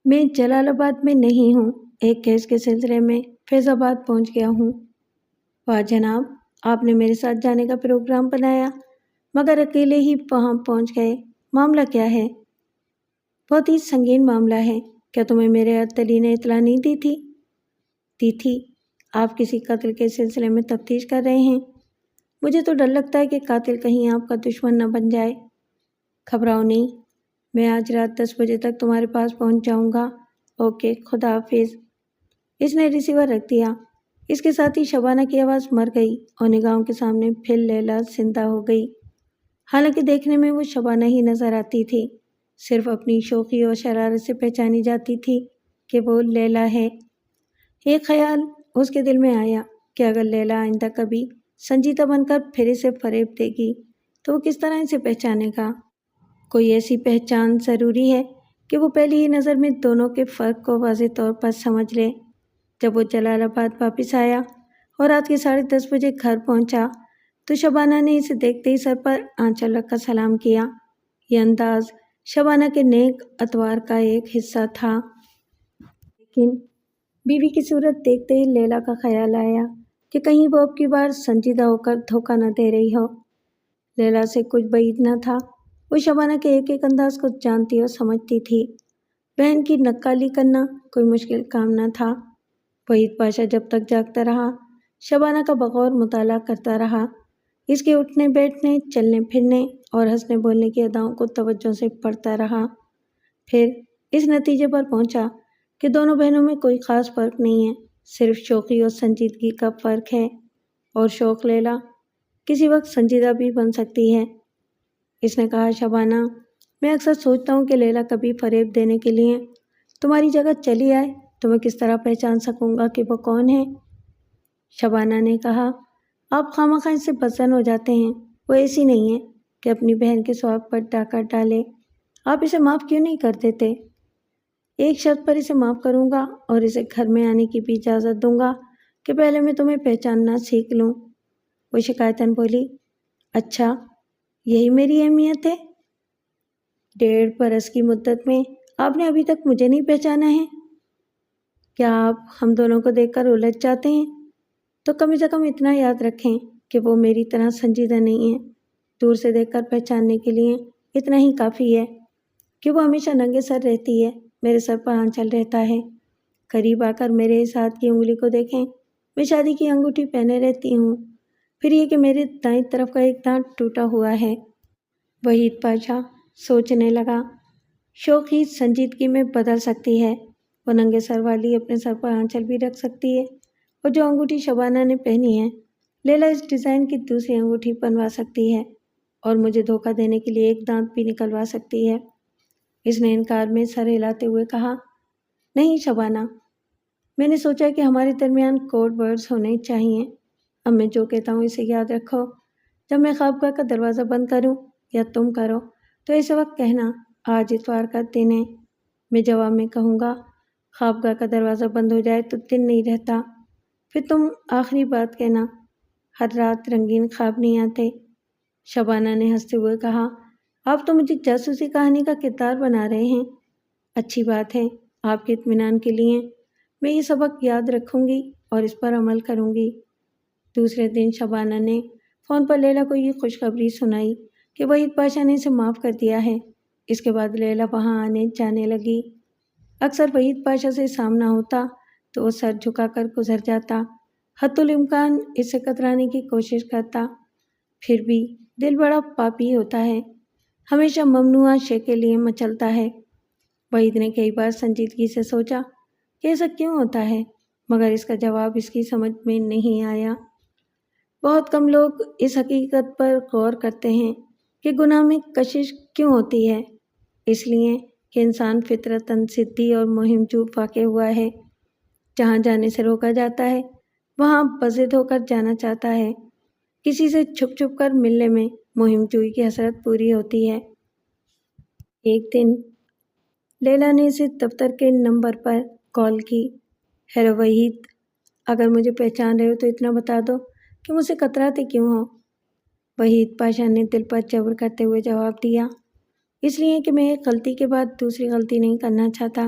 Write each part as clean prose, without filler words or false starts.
میں جلال آباد میں نہیں ہوں، ایک کیس کے سلسلے میں فیض آباد پہنچ گیا ہوں۔ واہ جناب، آپ نے میرے ساتھ جانے کا پروگرام بنایا مگر اکیلے ہی وہاں پہنچ گئے، معاملہ کیا ہے؟ بہت ہی سنگین معاملہ ہے۔ کیا تمہیں میرے ارتلی نے اطلاع نہیں دی تھی؟ دی تھی۔ آپ کسی قتل کے سلسلے میں تفتیش کر رہے ہیں؟ مجھے تو ڈر لگتا ہے کہ قاتل کہیں آپ کا دشمن نہ بن جائے۔ گھبراؤ نہیں، میں آج رات 10 بجے تک تمہارے پاس پہنچ جاؤں گا۔ اوکے، خدا حافظ۔ اس نے ریسیور رکھ دیا۔ اس کے ساتھ ہی شبانہ کی آواز مر گئی اور نگاہوں کے سامنے پھر لیلا زندہ ہو گئی۔ حالانکہ دیکھنے میں وہ شبانہ ہی نظر آتی تھی، صرف اپنی شوخی اور شرارت سے پہچانی جاتی تھی کہ وہ لیلا ہے۔ ایک خیال اس کے دل میں آیا کہ اگر لیلا آئندہ کبھی سنجیدہ بن کر پھر اسے فریب دے گی تو وہ کس طرح اسے پہچانے گا؟ کوئی ایسی پہچان ضروری ہے کہ وہ پہلی ہی نظر میں دونوں کے فرق کو واضح طور پر سمجھ لے۔ جب وہ جلال آباد واپس آیا اور رات کے 10:30 بجے گھر پہنچا تو شبانہ نے اسے دیکھتے ہی سر پر آنچل رکھ کر سلام کیا۔ یہ انداز شبانہ کے نیک اتوار کا ایک حصہ تھا۔ لیکن بیوی کی صورت دیکھتے ہی لیلا کا خیال آیا کہ کہیں وہ اب کی بار سنجیدہ ہو کر دھوکہ نہ دے رہی ہو۔ لیلا سے کچھ بعید نہ تھا، وہ شبانہ کے ایک ایک انداز کو جانتی اور سمجھتی تھی۔ بہن کی نکالی کرنا کوئی مشکل کام نہ تھا۔ وحید پاشا جب تک جاگتا رہا شبانہ کا بغور مطالعہ کرتا رہا، اس کے اٹھنے بیٹھنے، چلنے پھرنے اور ہنسنے بولنے کی اداؤں کو توجہ سے پڑھتا رہا۔ پھر اس نتیجے پر پہنچا کہ دونوں بہنوں میں کوئی خاص فرق نہیں ہے، صرف شوخی اور سنجیدگی کا فرق ہے، اور شوخ لیلا کسی وقت سنجیدہ بھی بن سکتی ہے۔ اس نے کہا، شبانہ، میں اکثر سوچتا ہوں کہ لیلا کبھی فریب دینے کے لیے تمہاری جگہ چلی آئے تو میں کس طرح پہچان سکوں گا کہ وہ کون ہے؟ شبانہ نے کہا، آپ خواہ اس سے بدظن ہو جاتے ہیں، وہ ایسی نہیں ہے کہ اپنی بہن کے ثواب پر ڈاکہ ڈالے۔ آپ اسے معاف کیوں نہیں کر دیتے؟ ایک شرط پر اسے معاف کروں گا اور اسے گھر میں آنے کی بھی اجازت دوں گا کہ پہلے میں تمہیں پہچاننا سیکھ لوں۔ وہ شکایتاً بولی، اچھا، یہی میری اہمیت ہے؟ 1.5 برس کی مدت میں آپ نے ابھی تک مجھے نہیں پہچانا ہے؟ کیا آپ ہم دونوں کو دیکھ کر الجھ جاتے ہیں؟ تو کم سے کم اتنا یاد رکھیں کہ وہ میری طرح سنجیدہ نہیں ہے۔ دور سے دیکھ کر پہچاننے کے لیے اتنا ہی کافی ہے کہ وہ ہمیشہ ننگے سر رہتی ہے، میرے سر پر آنچل رہتا ہے۔ قریب آ کر میرے اس ہاتھ کی انگلی کو دیکھیں، میں شادی کی انگوٹھی پہنے رہتی ہوں، پھر یہ کہ میرے دائیں طرف کا ایک دانت ٹوٹا ہوا ہے۔ وحید پاشا سوچنے لگا، شوخی سنجیدگی میں بدل سکتی ہے، وہ ننگے سر والی اپنے سر پر آنچل بھی رکھ سکتی ہے، اور جو انگوٹھی شبانہ نے پہنی ہے لیلا اس ڈیزائن کی دوسری انگوٹھی بنوا سکتی ہے، اور مجھے دھوکہ دینے کے لیے ایک دانت بھی نکلوا سکتی ہے۔ اس نے انکار میں سر ہلاتے ہوئے کہا، نہیں شبانہ، میں نے سوچا کہ ہمارے درمیان کوڈ ورڈز ہونے چاہیے۔ اب میں جو کہتا ہوں اسے یاد رکھو، جب میں خوابگاہ کا دروازہ بند کروں یا تم کرو تو اس وقت کہنا، آج اتوار کا دن ہے۔ میں جواب میں کہوں گا، خوابگاہ کا دروازہ بند ہو جائے تو دن نہیں رہتا۔ پھر تم آخری بات کہنا، ہر رات رنگین خواب نہیں آتے۔ شبانہ نے ہنستے ہوئے کہا، آپ تو مجھے جاسوسی کہانی کا کردار بنا رہے ہیں۔ اچھی بات ہے، آپ کے اطمینان کے لیے میں یہ سبق یاد رکھوں گی اور اس پر عمل کروں گی۔ دوسرے دن شبانہ نے فون پر لیلا کو یہ خوشخبری سنائی کہ وحید پاشا نے اسے معاف کر دیا ہے۔ اس کے بعد لیلا وہاں آنے جانے لگی۔ اکثر وحید پاشا سے سامنا ہوتا تو وہ سر جھکا کر گزر جاتا، حتی الامکان اس سے کترانے کی کوشش کرتا، پھر بھی دل بڑا پاپی ہوتا ہے، ہمیشہ ممنوعہ شے کے لیے مچلتا ہے۔ وحید نے کئی بار سنجیدگی سے سوچا کہ ایسا کیوں ہوتا ہے، مگر اس کا جواب اس کی سمجھ میں نہیں آیا۔ بہت کم لوگ اس حقیقت پر غور کرتے ہیں کہ گناہ میں کشش کیوں ہوتی ہے۔ اس لیے کہ انسان فطرتاً ضدی اور مہم جو واقع ہوا ہے، جہاں جانے سے روکا جاتا ہے وہاں بضد ہو کر جانا چاہتا ہے، کسی سے چھپ چھپ کر ملنے میں مہم جوئی کی حسرت پوری ہوتی ہے۔ ایک دن لیلا نے اسے دفتر کے نمبر پر کال کی، ہیلو وحید، اگر مجھے پہچان رہے ہو تو اتنا بتا دو کہ مجھ سے کتراتے کیوں ہو؟ وحید پاشا نے دل پر جبر کرتے ہوئے جواب دیا، اس لیے کہ میں ایک غلطی کے بعد دوسری غلطی نہیں کرنا چاہتا۔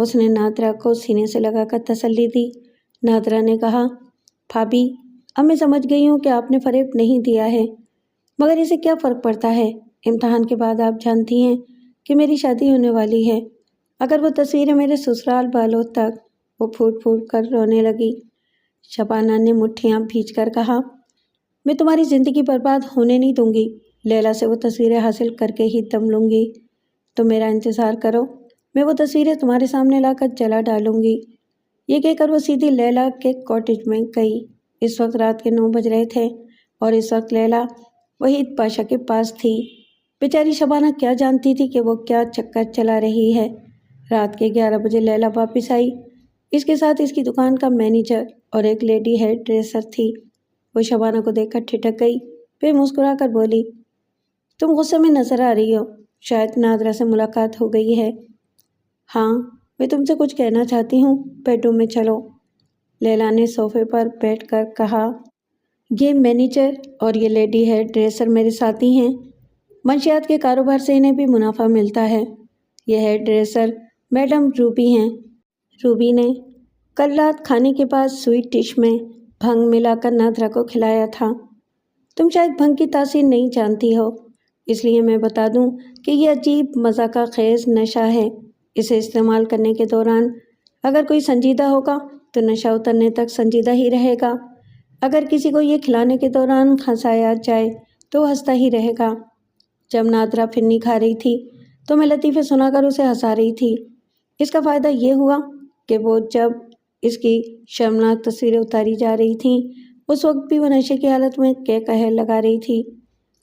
اس نے نادرا کو سینے سے لگا کر تسلی دی۔ نادرا نے کہا، بھابھی، اب میں سمجھ گئی ہوں کہ آپ نے فریب نہیں دیا ہے، مگر اسے کیا فرق پڑتا ہے؟ امتحان کے بعد آپ جانتی ہیں کہ میری شادی ہونے والی ہے۔ اگر وہ تصویریں میرے سسرال والوں تک، وہ پھوٹ پھوٹ کر رونے لگی۔ شبانہ نے مٹھیاں بھیج کر کہا، میں تمہاری زندگی برباد ہونے نہیں دوں گی۔ لیلا سے وہ تصویریں حاصل کر کے ہی دم لوں گی۔ تم میرا انتظار کرو، میں وہ تصویریں تمہارے سامنے لا کر جلا ڈالوں گی۔ یہ کہہ کر وہ سیدھی لیلا کے کاٹیج میں گئی۔ اس وقت رات کے 9 بج رہے تھے اور اس وقت لیلا وحید پاشا کے پاس تھی۔ بیچاری شبانہ کیا جانتی تھی کہ وہ کیا چکر چلا رہی ہے۔ رات کے 11 بجے لیلا واپس آئی۔ اس کے ساتھ اس کی دکان کا مینیجر اور ایک لیڈی ہیئر ڈریسر تھی۔ وہ شبانہ کو دیکھ کر ٹھٹک گئی، پھر مسکرا کر بولی، تم غصے میں نظر آ رہی ہو، شاید نادرا سے ملاقات ہو گئی ہے۔ ہاں، میں تم سے کچھ کہنا چاہتی ہوں، بیڈ روم میں چلو۔ لیلا نے صوفے پر بیٹھ کر کہا، یہ مینیجر اور یہ لیڈی ہیئر ڈریسر میرے ساتھی ہیں۔ منشیات کے کاروبار سے انہیں بھی منافع ملتا ہے۔ یہ ہیئر ڈریسر میڈم روبی ہیں۔ روبی نے کل رات کھانے کے بعد سویٹ ڈش میں بھنگ ملا کر نادرا کو کھلایا تھا۔ تم شاید بھنگ کی تاثیر نہیں جانتی ہو، اس لیے میں بتا دوں کہ یہ عجیب مذاقہ خیز نشہ ہے۔ اسے استعمال کرنے کے دوران اگر کوئی سنجیدہ ہوگا تو نشہ اترنے تک سنجیدہ ہی رہے گا۔ اگر کسی کو یہ کھلانے کے دوران ہنسایا جائے تو وہ ہنستا ہی رہے گا۔ جب نادرا پھرنی کھا رہی تھی تو میں لطیفے سنا کر اسے ہنسا رہی تھی۔ اس کا فائدہ یہ ہوا کہ وہ جب اس کی شرمناک تصویریں اتاری جا رہی تھیں، اس وقت بھی وہ نشے کی حالت میں کہر لگا رہی تھی۔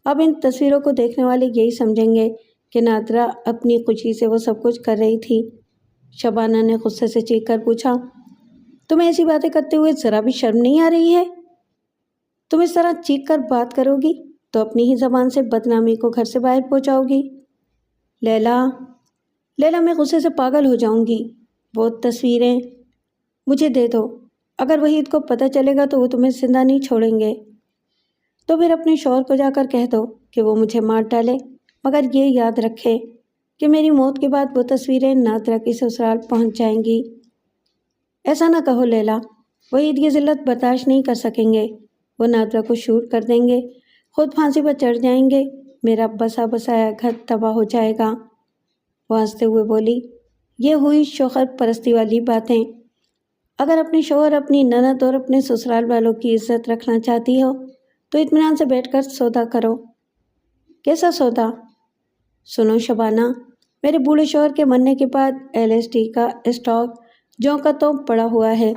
اب ان تصویروں کو دیکھنے والے یہی سمجھیں گے کہ نادرا اپنی خوشی سے وہ سب کچھ کر رہی تھی۔ شبانہ نے غصے سے چیخ کر پوچھا، تمہیں ایسی باتیں کرتے ہوئے ذرا بھی شرم نہیں آ رہی ہے؟ تم اس طرح چیخ کر بات کرو گی تو اپنی ہی زبان سے بدنامی کو گھر سے باہر پہنچاؤ گی۔ لیلا، میں غصے سے پاگل ہو جاؤں گی۔ وہ تصویریں مجھے دے دو، اگر وحید کو پتہ چلے گا تو وہ تمہیں زندہ نہیں چھوڑیں گے۔ تو پھر اپنے شوہر کو جا کر کہہ دو کہ وہ مجھے مار ڈالے، مگر یہ یاد رکھے کہ میری موت کے بعد وہ تصویریں نادرا کی سسرال پہنچ جائیں گی۔ ایسا نہ کہو لیلا، وحید یہ ذلت برداشت نہیں کر سکیں گے۔ وہ نادرا کو شوٹ کر دیں گے، خود پھانسی پر چڑھ جائیں گے، میرا بسا بسایا گھر تباہ ہو جائے گا۔ وہ ہنستے ہوئے بولی، یہ ہوئی شوہر پرستی والی باتیں۔ اگر اپنے شوہر، اپنی نند اور اپنے سسرال والوں کی عزت رکھنا چاہتی ہو تو اطمینان سے بیٹھ کر سودا کرو۔ کیسا سودا؟ سنو شبانہ، میرے بوڑھے شوہر کے مرنے کے بعد LSD کا اسٹاک جوں کا توں پڑا ہوا ہے۔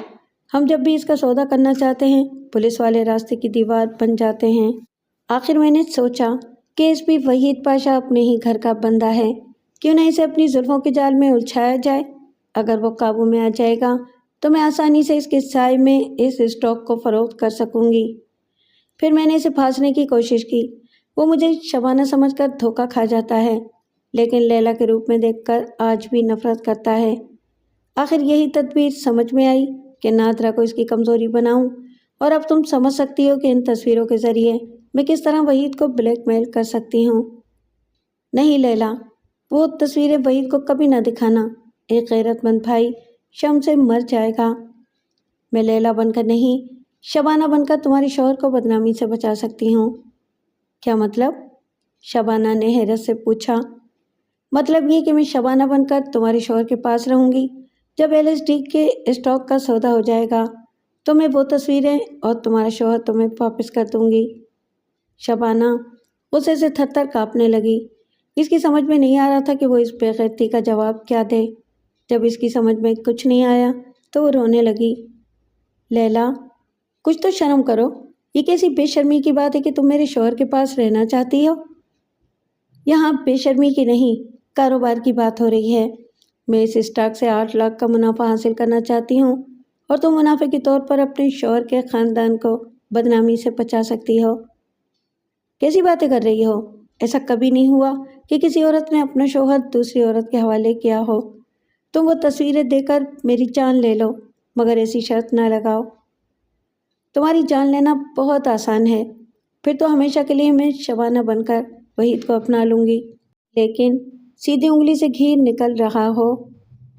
ہم جب بھی اس کا سودا کرنا چاہتے ہیں، پولیس والے راستے کی دیوار بن جاتے ہیں۔ آخر میں نے سوچا کہ اس بھی وحید پاشا اپنے ہی گھر کا بندہ ہے، کیوں نہ اسے اپنی زلفوں کے جال میں الجھایا جائے۔ اگر وہ قابو میں آ جائے گا تو میں آسانی سے اس کے سائے میں اس اسٹاک کو فروخت کر سکوں گی۔ پھر میں نے اسے پھانسنے کی کوشش کی، وہ مجھے شبانہ سمجھ کر دھوکہ کھا جاتا ہے، لیکن لیلا کے روپ میں دیکھ کر آج بھی نفرت کرتا ہے۔ آخر یہی تدبیر سمجھ میں آئی کہ نادرا کو اس کی کمزوری بناؤں، اور اب تم سمجھ سکتی ہو کہ ان تصویروں کے ذریعے میں کس طرح وحید کو بلیک میل کر سکتی ہوں۔ نہیں لیلا، وہ تصویریں وحید کو کبھی نہ دکھانا، ایک غیرت مند بھائی شرم سے مر جائے گا۔ میں لیلا بن کر نہیں، شبانہ بن کر تمہارے شوہر کو بدنامی سے بچا سکتی ہوں۔ کیا مطلب؟ شبانہ نے حیرت سے پوچھا۔ مطلب یہ کہ میں شبانہ بن کر تمہارے شوہر کے پاس رہوں گی۔ جب LSD کے اسٹاک کا سودا ہو جائے گا تو میں وہ تصویریں اور تمہارا شوہر تمہیں واپس کر دوں گی۔ شبانہ غصے سے تھر تھر کانپنے لگی۔ اس کی سمجھ میں نہیں آ رہا تھا کہ وہ اس بے غیرتی کا جواب کیا دے۔ جب اس کی سمجھ میں کچھ نہیں آیا تو وہ رونے لگی۔ لیلا، کچھ تو شرم کرو، یہ کیسی بے شرمی کی بات ہے کہ تم میرے شوہر کے پاس رہنا چاہتی ہو؟ یہاں بے شرمی کی نہیں، کاروبار کی بات ہو رہی ہے۔ میں اس اسٹاک سے 8 لاکھ کا منافع حاصل کرنا چاہتی ہوں، اور تم منافع کے طور پر اپنے شوہر کے خاندان کو بدنامی سے بچا سکتی ہو۔ کیسی باتیں کر رہی ہو؟ ایسا کبھی نہیں ہوا کہ کسی عورت نے اپنا شوہر دوسری عورت کے حوالے کیا ہو۔ تم وہ تصویریں دے کر میری جان لے لو، مگر ایسی شرط نہ لگاؤ۔ تمہاری جان لینا بہت آسان ہے، پھر تو ہمیشہ کے لیے میں شبانہ بن کر وحید کو اپنا لوں گی، لیکن سیدھی انگلی سے گھی نکل رہا ہو۔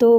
2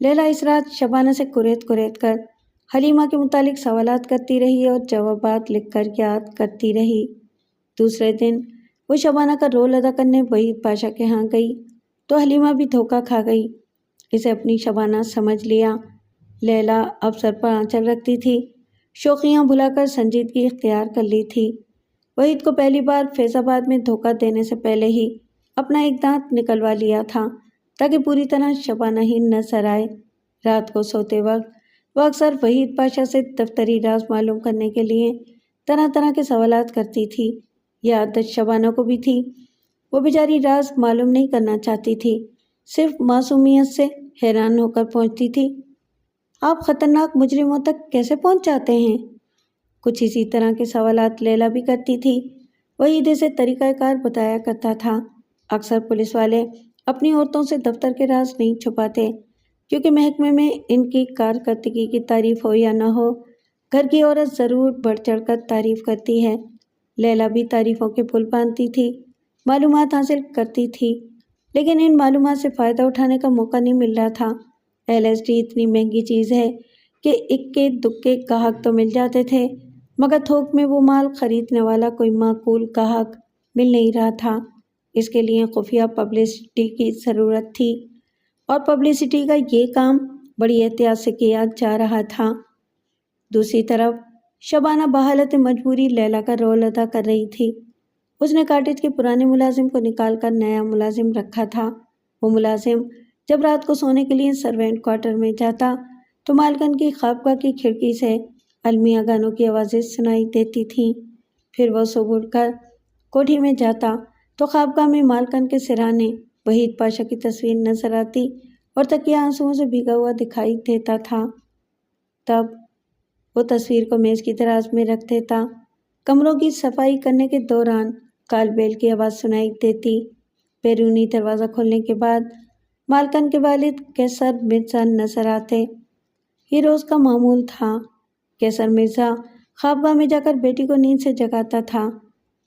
لیلا اس رات شبانہ سے کریت کریت کر حلیمہ کے متعلق سوالات کرتی رہی اور جوابات لکھ کر یاد کرتی رہی۔ دوسرے دن وہ شبانہ کا رول ادا کرنے وحید پاشا کے ہاں گئی تو حلیمہ بھی دھوکہ کھا گئی۔ اسے اپنی شبانہ سمجھ لیا۔ لیلا اب سر پر آنچل رکھتی تھی، شوخیاں بھلا کر سنجیدگی اختیار کر لی تھی۔ وحید کو پہلی بار فیض آباد میں دھوکہ دینے سے پہلے ہی اپنا ایک دانت نکلوا لیا تھا تاکہ پوری طرح شبانہ ہی نظر آئے۔ رات کو سوتے وقت وہ اکثر وحید پاشا سے دفتری راز معلوم کرنے کے لیے طرح طرح کے سوالات کرتی تھی۔ یہ عادت شبانہ کو بھی تھی۔ وہ بیچاری راز معلوم نہیں کرنا چاہتی تھی، صرف معصومیت سے حیران ہو کر پہنچتی تھی۔ آپ خطرناک مجرموں تک کیسے پہنچ جاتے ہیں؟ کچھ اسی طرح کے سوالات لیلا بھی کرتی تھی۔ وحید اسے طریقہ کار بتایا کرتا تھا۔ اکثر پولیس والے اپنی عورتوں سے دفتر کے راز نہیں چھپاتے، کیونکہ محکمے میں ان کی کارکردگی کی تعریف ہو یا نہ ہو، گھر کی عورت ضرور بڑھ چڑھ کر تعریف کرتی ہے۔ لیلا بھی تعریفوں کے پل باندھتی تھی، معلومات حاصل کرتی تھی، لیکن ان معلومات سے فائدہ اٹھانے کا موقع نہیں مل رہا تھا۔ LSD اتنی مہنگی چیز ہے کہ اکے دکے گاہک تو مل جاتے تھے، مگر تھوک میں وہ مال خریدنے والا کوئی معقول گاہک مل نہیں رہا تھا۔ اس کے لیے خفیہ پبلسٹی کی ضرورت تھی، اور پبلسٹی کا یہ کام بڑی احتیاط سے کیا جا رہا تھا۔ دوسری طرف شبانہ بحالت مجبوری لیلا کا رول ادا کر رہی تھی۔ اس نے کاٹیج کے پرانے ملازم کو نکال کر نیا ملازم رکھا تھا۔ وہ ملازم جب رات کو سونے کے لیے سروینٹ کوارٹر میں جاتا تو مالکن کی خوابگاہ کی کھڑکی سے المیہ گانوں کی آوازیں سنائی دیتی تھیں۔ پھر وہ صبح اٹھ کر کوٹھی میں جاتا تو خوابگاہ میں مالکن کے سرانے وحید پاشا کی تصویر نظر آتی اور تکیہ آنسوؤں سے بھیگا ہوا دکھائی دیتا تھا۔ تب وہ تصویر کو میز کی دراز میں رکھ دیتا۔ کمروں کی صفائی کرنے کے دوران کال بیل کی آواز سنائی دیتی۔ بیرونی دروازہ کھولنے کے بعد مالکن کے والد کیسر مرزا نظر آتے۔ یہ روز کا معمول تھا۔ کیسر مرزا خوابگاہ میں جا کر بیٹی کو نیند سے جگاتا تھا۔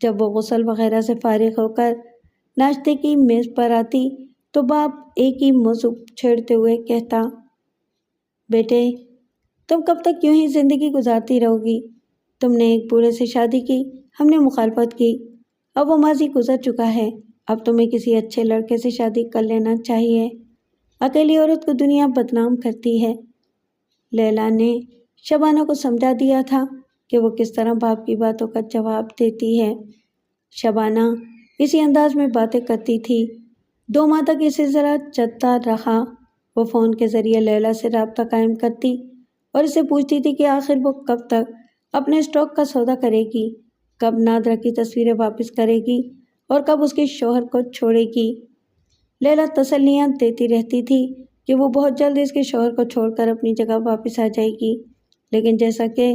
جب وہ غسل وغیرہ سے فارغ ہو کر ناشتے کی میز پر آتی تو باپ ایک ہی موضوع چھیڑتے ہوئے کہتا، بیٹے تم کب تک یوں ہی زندگی گزارتی رہو گی؟ تم نے ایک بوڑھے سے شادی کی، ہم نے مخالفت کی، اب وہ ماضی گزر چکا ہے، اب تمہیں کسی اچھے لڑکے سے شادی کر لینا چاہیے۔ اکیلی عورت کو دنیا بدنام کرتی ہے۔ لیلا نے شبانہ کو سمجھا دیا تھا کہ وہ کس طرح باپ کی باتوں کا جواب دیتی ہے۔ شبانہ اسی انداز میں باتیں کرتی تھی۔ 2 ماہ تک یہ سلسلہ چلتا رہا۔ وہ فون کے ذریعے لیلا سے رابطہ قائم کرتی اور اسے پوچھتی تھی کہ آخر وہ کب تک اپنے اسٹاک کا سودا کرے گی، کب نادرہ کی تصویریں واپس کرے گی اور کب اس کے شوہر کو چھوڑے گی۔ لیلا تسلیاں دیتی رہتی تھی کہ وہ بہت جلد اس کے شوہر کو چھوڑ کر اپنی جگہ واپس آ جائے گی، لیکن جیسا کہ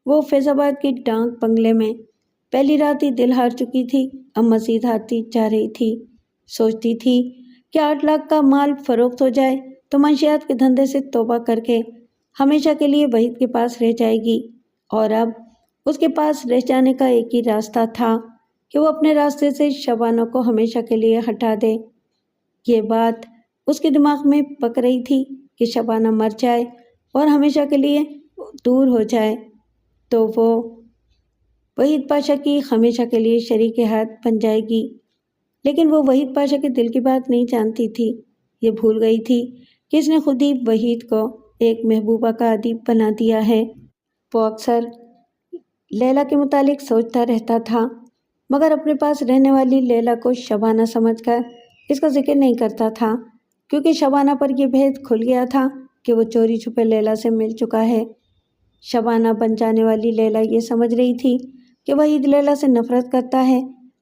وہ فیض آباد کی ڈانک بنگلے میں پہلی رات ہی دل ہار چکی تھی، اب مزید ہارتی جا رہی تھی۔ سوچتی تھی کہ 8 لاکھ کا مال فروخت ہو جائے تو منشیات کے دھندے سے توبہ کر کے ہمیشہ کے لیے وحید کے پاس رہ جائے گی، اور اب اس کے پاس رہ جانے کا ایک ہی راستہ تھا کہ وہ اپنے راستے سے شبانہ کو ہمیشہ کے لیے ہٹا دے۔ یہ بات اس کے دماغ میں پک رہی تھی کہ شبانہ مر جائے اور ہمیشہ کے لیے دور ہو جائے تو وہ وحید پاشا کی ہمیشہ کے لیے شریک حیات بن جائے گی، لیکن وہ وحید پاشا کے دل کی بات نہیں جانتی تھی۔ یہ بھول گئی تھی کہ اس نے خود ہی وحید کو ایک محبوبہ کا عادی بنا دیا ہے۔ وہ اکثر لیلا کے متعلق سوچتا رہتا تھا، مگر اپنے پاس رہنے والی لیلا کو شبانہ سمجھ کر اس کا ذکر نہیں کرتا تھا، کیونکہ شبانہ پر یہ بھید کھل گیا تھا کہ وہ چوری چھپے لیلا سے مل چکا ہے۔ شبانہ بن جانے والی لیلا یہ سمجھ رہی تھی کہ وحید لیلا سے نفرت کرتا ہے،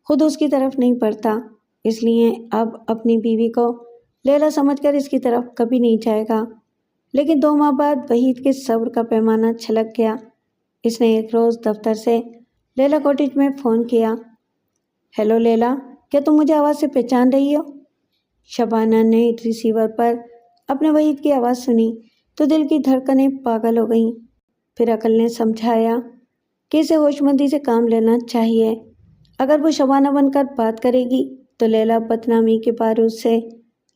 خود اس کی طرف نہیں پڑتا، اس لیے اب اپنی بیوی کو لیلا سمجھ کر اس کی طرف کبھی نہیں جائے گا۔ لیکن 2 ماہ بعد وحید کے صبر کا پیمانہ چھلک گیا۔ اس نے ایک روز دفتر سے لیلا کوٹیج میں فون کیا۔ ہیلو لیلا، کیا تم مجھے آواز سے پہچان رہی ہو؟ شبانہ نے ریسیور پر اپنے وحید کی آواز سنی تو دل کی دھڑکنیں پاگل ہو گئیں۔ پھر عقل نے سمجھایا کہ اسے ہوش مندی سے کام لینا چاہیے۔ اگر وہ شبانہ بن کر بات کرے گی تو لیلا بدنامی کے بارود سے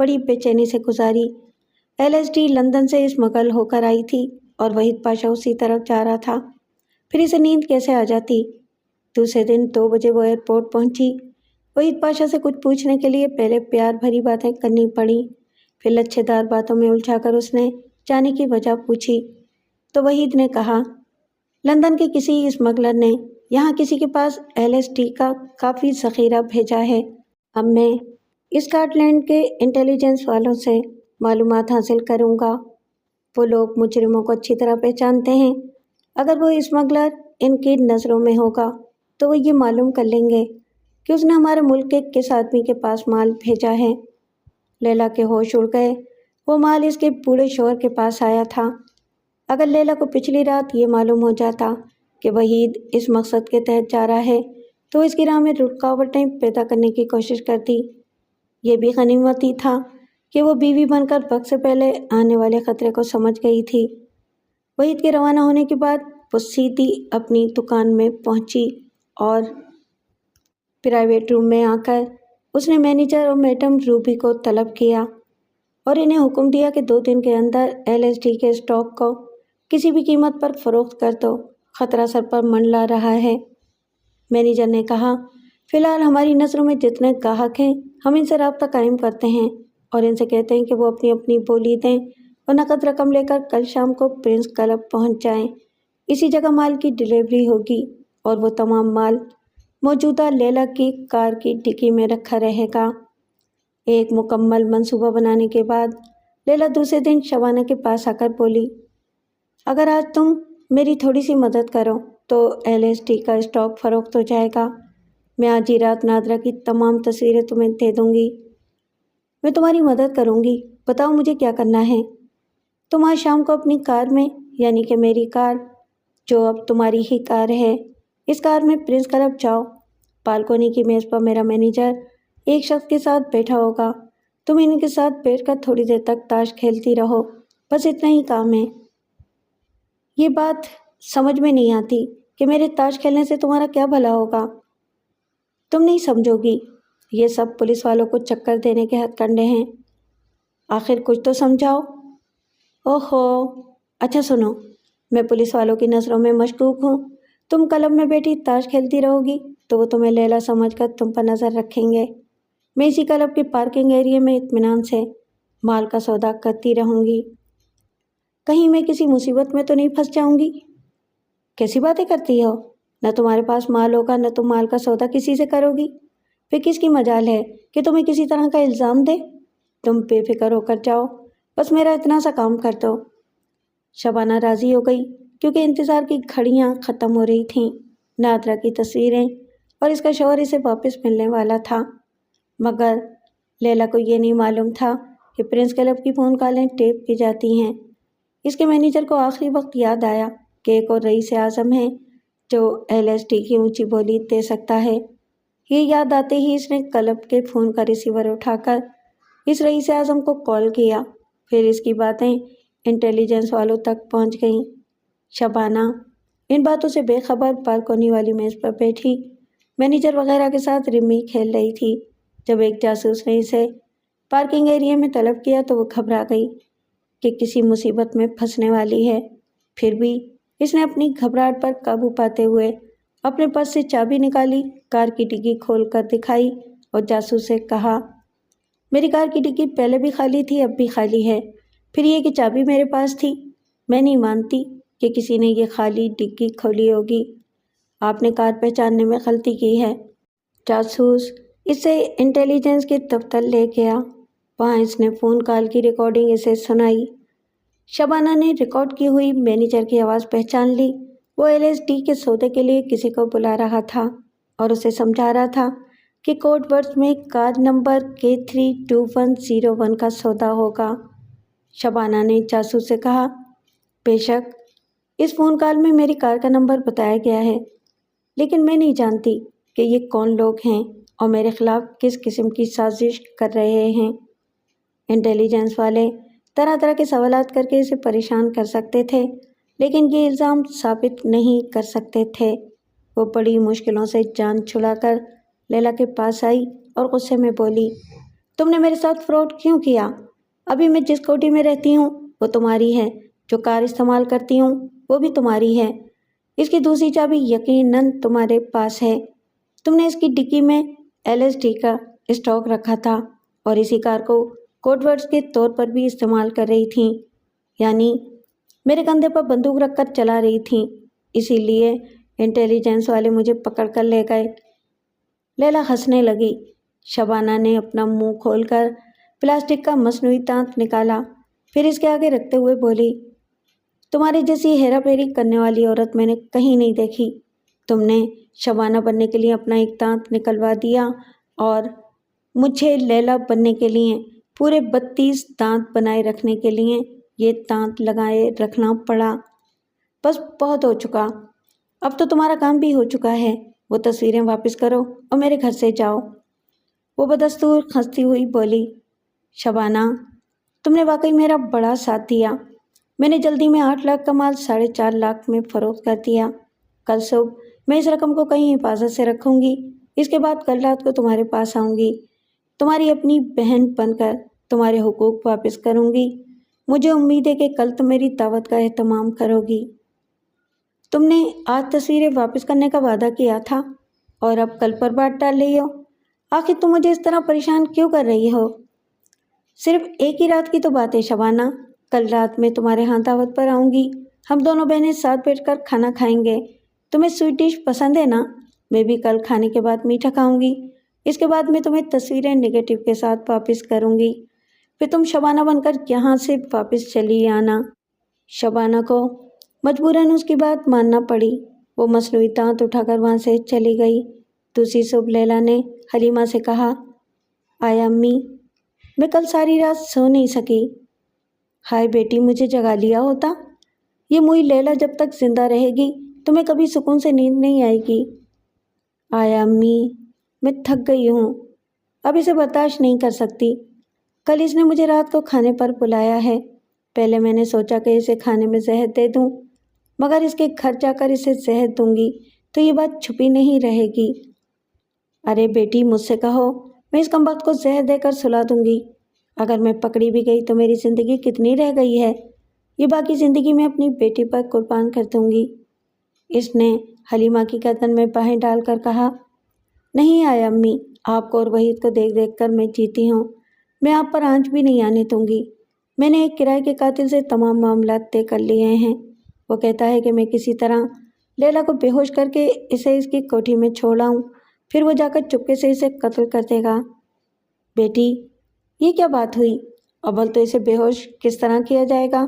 بڑی بے چینی سے گزاری۔ LSD لندن سے اسمگل ہو کر آئی تھی اور وحید پاشا اسی طرف جا رہا تھا، پھر اسے نیند کیسے آ جاتی؟ دوسرے دن 2 بجے وہ ایئرپورٹ پہنچی۔ وحید پاشا سے کچھ پوچھنے کے لیے پہلے پیار بھری باتیں کرنی پڑیں، پھر لچھے دار باتوں میں الجھا کر اس نے جانے کی وجہ پوچھی تو وحید نے کہا، لندن کے کسی اسمگلر نے یہاں کسی کے پاس LSD کا کافی ذخیرہ بھیجا ہے۔ اب میں اسکاٹ لینڈ کے انٹیلیجنس والوں سے معلومات حاصل کروں گا۔ وہ لوگ مجرموں کو اچھی طرح پہچانتے ہیں۔ اگر وہ اسمگلر ان کی نظروں میں ہوگا تو وہ یہ معلوم کر لیں گے کہ اس نے ہمارے ملک کے کس آدمی کے پاس مال بھیجا ہے۔ لیلا کے ہوش اڑ گئے۔ وہ مال اس کے بوڑھے شوہر کے پاس آیا تھا۔ اگر لیلا کو پچھلی رات یہ معلوم ہو جاتا کہ وحید اس مقصد کے تحت جا رہا ہے تو اس کی راہ میں رکاوٹیں پیدا کرنے کی کوشش کرتی۔ یہ بھی غنیمت ہی تھا کہ وہ بیوی بن کر وقت سے پہلے آنے والے خطرے کو سمجھ گئی تھی۔ وحید کے روانہ ہونے کے بعد وہ سیدھی اپنی دکان میں پہنچی اور پرائیویٹ روم میں آ کر اس نے مینیجر اور میڈم روبی کو طلب کیا اور انہیں حکم دیا کہ 2 دن کے اندر LSD کے اسٹاک کو کسی بھی قیمت پر فروخت کر دو، خطرہ سر پر منڈلا رہا ہے۔ مینیجر نے کہا، فی الحال ہماری نظروں میں جتنے گاہک ہیں ہم ان سے رابطہ قائم کرتے ہیں اور ان سے کہتے ہیں کہ وہ اپنی اپنی بولی دیں اور نقد رقم لے کر کل شام کو پرنس کلب پہنچ جائیں۔ اسی جگہ مال کی ڈیلیوری ہوگی اور وہ تمام مال موجودہ لیلا کی کار کی ڈگی میں رکھا رہے گا۔ ایک مکمل منصوبہ بنانے کے بعد لیلا دوسرے دن شبانہ کے پاس آ کر بولی، اگر آج تم میری تھوڑی سی مدد کرو تو LSD کا اسٹاک فروخت ہو جائے گا۔ میں آج ہی رات نادرا کی تمام تصویریں تمہیں دے دوں گی۔ میں تمہاری مدد کروں گی، بتاؤ مجھے کیا کرنا ہے؟ تم آج شام کو اپنی کار میں، یعنی کہ میری کار جو اب تمہاری ہی کار ہے، اس کار میں پرنس کلب جاؤ۔ بالکونی کی میز پر میرا مینیجر ایک شخص کے ساتھ بیٹھا ہوگا، تم ان کے ساتھ بیٹھ کر تھوڑی دیر تک تاش کھیلتی رہو، بس اتنا ہی کام ہے۔ یہ بات سمجھ میں نہیں آتی کہ میرے تاش کھیلنے سے تمہارا کیا بھلا ہوگا؟ تم نہیں سمجھو گی، یہ سب پولیس والوں کو چکر دینے کے ہتھ کنڈے ہیں۔ آخر کچھ تو سمجھاؤ۔ اوہو، اچھا سنو، میں پولیس والوں کی نظروں میں مشکوک ہوں۔ تم کلب میں بیٹھی تاش کھیلتی رہو گی تو وہ تمہیں لیلا سمجھ کر تم پر نظر رکھیں گے۔ میں اسی کلب کے پارکنگ ایریا میں اطمینان سے مال کا سودا کرتی رہوں گی۔ کہیں میں کسی مصیبت میں تو نہیں پھنس جاؤں گی؟ کیسی باتیں کرتی ہو؟ نہ تمہارے پاس مال ہوگا نہ تم مال کا سودا کسی سے کرو گی، پھر کس کی مجال ہے کہ تمہیں کسی طرح کا الزام دے؟ تم بے فکر ہو کر جاؤ، بس میرا اتنا سا کام کر دو۔ شبانہ راضی ہو گئی کیونکہ انتظار کی گھڑیاں ختم ہو رہی تھیں۔ نادرا کی تصویریں اور اس کا شوہر اسے واپس ملنے والا تھا، مگر لیلا کو یہ نہیں معلوم تھا کہ پرنس کلب کی فون کالیں ٹیپ کی جاتی ہیں۔ اس کے مینیجر کو آخری وقت یاد آیا کہ ایک اور رئیس اعظم ہے جو LSD کی اونچی بولی دے سکتا ہے۔ یہ یاد آتے ہی اس نے کلب کے فون کا ریسیور اٹھا کر اس رئیس اعظم کو کال کیا، پھر اس کی باتیں انٹیلیجنس والوں تک پہنچ گئیں۔ شبانہ ان باتوں سے بے خبر بالکونی والی میز پر بیٹھی مینیجر وغیرہ کے ساتھ رمی کھیل رہی تھی۔ جب ایک جاسوس نے اسے پارکنگ ایریا میں طلب کیا تو وہ گھبرا گئی کہ کسی مصیبت میں پھنسنے والی ہے، پھر بھی اس نے اپنی گھبراہٹ پر قابو پاتے ہوئے اپنے پرس سے چابی نکالی، کار کی ڈگی کھول کر دکھائی اور جاسوس سے کہا، میری کار کی ڈگی پہلے بھی خالی تھی، اب بھی خالی ہے، پھر یہ کہ چابی میرے پاس تھی۔ میں نہیں مانتی کہ کسی نے یہ خالی ڈگی کھولی ہوگی۔ آپ نے کار پہچاننے میں غلطی کی ہے۔ جاسوس اسے انٹیلیجنس کے دفتر لے گیا، وہاں اس نے فون کال کی ریکارڈنگ اسے سنائی۔ شبانہ نے ریکارڈ کی ہوئی مینیجر کی آواز پہچان لی۔ وہ LSD کے سودے کے لیے کسی کو بلا رہا تھا اور اسے سمجھا رہا تھا کہ کوڈ ورڈز میں کار نمبر K32101 کا سودا ہوگا۔ شبانہ نے جاسوس سے کہا، بے شک اس فون کال میں میری کار کا نمبر بتایا گیا ہے، لیکن میں نہیں جانتی کہ یہ کون لوگ ہیں اور میرے خلاف کس قسم کی سازش کر رہے ہیں۔ انٹیلیجنس والے طرح طرح کے سوالات کر کے اسے پریشان کر سکتے تھے، لیکن یہ الزام ثابت نہیں کر سکتے تھے۔ وہ بڑی مشکلوں سے جان چھڑا کر لیلا کے پاس آئی اور غصے میں بولی، تم نے میرے ساتھ فراڈ کیوں کیا؟ ابھی میں جس کوٹھی میں رہتی ہوں وہ تمہاری ہے، جو کار استعمال کرتی ہوں وہ بھی تمہاری ہے، اس کی دوسری چابی یقیناً تمہارے پاس ہے۔ تم نے اس کی ڈکی میں LSD کا اسٹاک رکھا تھا اور اسی کار کو کوڈ ورڈز کے طور پر بھی استعمال کر رہی تھیں، یعنی میرے کندھے پر بندوق رکھ کر چلا رہی تھیں، اسی لیے انٹیلیجنس والے مجھے پکڑ کر لے گئے۔ لیلا ہنسنے لگی۔ شبانہ نے اپنا منہ کھول کر پلاسٹک کا مصنوعی دانت نکالا، پھر اس کے آگے رکھتے ہوئے بولی، تمہاری جیسی ہیرا پھیری کرنے والی عورت میں نے کہیں نہیں دیکھی۔ تم نے شبانہ بننے کے لیے اپنا ایک دانت نکلوا دیا اور مجھے لیلا بننے کے لیے پورے 32 دانت بنائے رکھنے کے لیے یہ دانت لگائے رکھنا پڑا۔ بس بہت ہو چکا، اب تو تمہارا کام بھی ہو چکا ہے، وہ تصویریں واپس کرو اور میرے گھر سے جاؤ۔ وہ بدستور ہنستی ہوئی بولی، شبانہ تم نے واقعی میرا بڑا ساتھ دیا۔ میں نے جلدی میں 8 لاکھ کا مال 4.5 لاکھ میں فروخت کر دیا۔ کل صبح میں اس رقم کو کہیں حفاظت سے رکھوں گی، اس کے بعد کل رات کو تمہارے پاس آؤں گی، تمہاری اپنی بہن بن کر تمہارے حقوق واپس کروں گی۔ مجھے امید ہے کہ کل تم میری دعوت کا اہتمام کرو گی۔ تم نے آج تصویریں واپس کرنے کا وعدہ کیا تھا اور اب کل پر بات ڈال رہی ہو۔ آخر تم مجھے اس طرح پریشان کیوں کر رہی ہو؟ صرف ایک ہی رات کی تو بات ہے شبانہ، کل رات میں تمہارے ہاں دعوت پر آؤں گی، ہم دونوں بہنیں ساتھ بیٹھ کر کھانا کھائیں گے۔ تمہیں سویٹ ڈش پسند ہے نا؟ میں بھی کل کھانے کے بعد میٹھا کھاؤں گی، اس کے بعد میں تمہیں تصویریں نگیٹو کے ساتھ واپس کروں گی، پھر تم شبانہ بن کر یہاں سے واپس چلی آنا۔ شبانہ کو مجبوراً اس کی بات ماننا پڑی۔ وہ مصنوعی دانت اٹھا کر وہاں سے چلی گئی۔ دوسری صبح لیلا نے حلیمہ سے کہا، آیا امی، میں کل ساری رات سو نہیں سکی۔ ہائے بیٹی، مجھے جگا لیا ہوتا۔ یہ موئی لیلا جب تک زندہ رہے گی تمہیں کبھی سکون سے نیند نہیں آئے گی۔ آیا امی، میں تھک گئی ہوں، اب اسے برداشت نہیں کر سکتی۔ کل اس نے مجھے رات کو کھانے پر بلایا ہے، پہلے میں نے سوچا کہ اسے کھانے میں زہر دے دوں، مگر اس کے گھر جا کر اسے زہر دوں گی تو یہ بات چھپی نہیں رہے گی۔ ارے بیٹی، مجھ سے کہو، میں اس کمبخت کو زہر دے کر سلا دوں گی۔ اگر میں پکڑی بھی گئی تو میری زندگی کتنی رہ گئی ہے، یہ باقی زندگی میں اپنی بیٹی پر قربان کر دوں گی۔ اس نے حلیمہ کی گردن میں باہیں ڈال کر کہا، نہیں آیا امی، آپ کو اور وحید کو دیکھ دیکھ کر میں جیتی ہوں، میں آپ پر آنچ بھی نہیں آنے دوں گی۔ میں نے ایک کرائے کے قاتل سے تمام معاملات طے کر لیے ہیں، وہ کہتا ہے کہ میں کسی طرح لیلا کو بے ہوش کر کے اسے اس کی کوٹھی میں چھوڑ آؤں، پھر وہ جا کر چپکے سے اسے قتل کر دے گا۔ بیٹی، یہ کیا بات ہوئی؟ اول تو اسے بے ہوش کس طرح کیا جائے گا؟